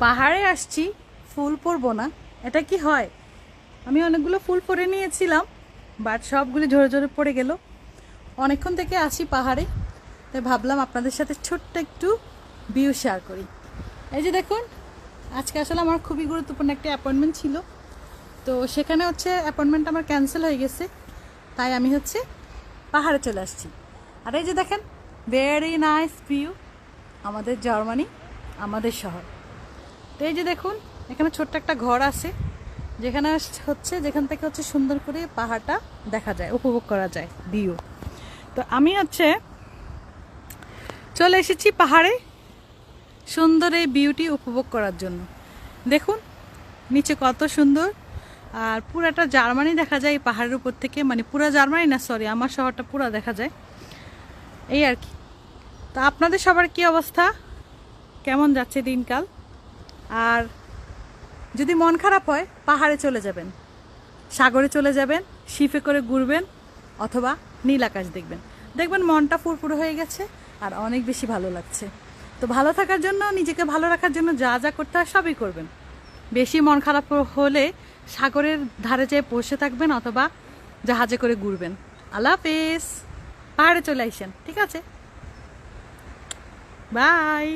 পাহাড়ে আসছি, ফুল পরবো না, এটা কি হয়? আমি অনেকগুলো ফুল পরে নিয়েছিলাম, বাট সবগুলি ঝরে ঝরে পড়ে গেল। অনেকক্ষণ থেকে আসি পাহাড়ে, তাই ভাবলাম আপনাদের সাথে ছোট্ট একটু ভিউ শেয়ার করি। এই যে দেখুন, আজকে আসলে আমার খুবই গুরুত্বপূর্ণ একটা অ্যাপয়েন্টমেন্ট ছিল, তো সেখানে হচ্ছে অ্যাপয়েন্টমেন্ট আমার ক্যান্সেল হয়ে গেছে, তাই আমি হচ্ছে পাহাড়ে চলে আসছি। আর এই যে দেখেন, ভেরি নাইস ভিউ, আমাদের জার্মানি, আমাদের শহর। তো এই যে দেখুন, এখানে ছোট্ট একটা ঘর আছে, যেখান থেকে হচ্ছে সুন্দর করে পাহাড়টা দেখা যায়, উপভোগ করা যায় ভিউ। তো আমি হচ্ছে চলে এসেছি পাহাড়ে সুন্দর এই ভিউটি উপভোগ করার জন্য। দেখুন নিচে কত সুন্দর, আর পুরাটা জার্মানি দেখা যায় এই পাহাড়ের উপর থেকে, মানে পুরা জার্মানি না, সরি, আমার শহরটা পুরা দেখা যায়, এই আর কি। তো আপনাদের সবার কি অবস্থা, কেমন যাচ্ছে দিনকাল? আর যদি মন খারাপ হয়, পাহাড়ে চলে যাবেন, সাগরে চলে যাবেন, শিপে করে ঘুরবেন, অথবা নীল আকাশ দেখবেন, দেখবেন মনটা ফুরফুরে হয়ে গেছে আর অনেক বেশি ভালো লাগছে। তো ভালো থাকার জন্য, নিজেকে ভালো রাখার জন্য যা যা করতে হয় সবই করবেন। বেশি মন খারাপ হলে সাগরের ধারে যেয়ে বসে থাকবেন, অথবা জাহাজে করে ঘুরবেন। আল্লাহ হাফেজ। পাহাড়ে চলে আসেন, ঠিক আছে? বাই।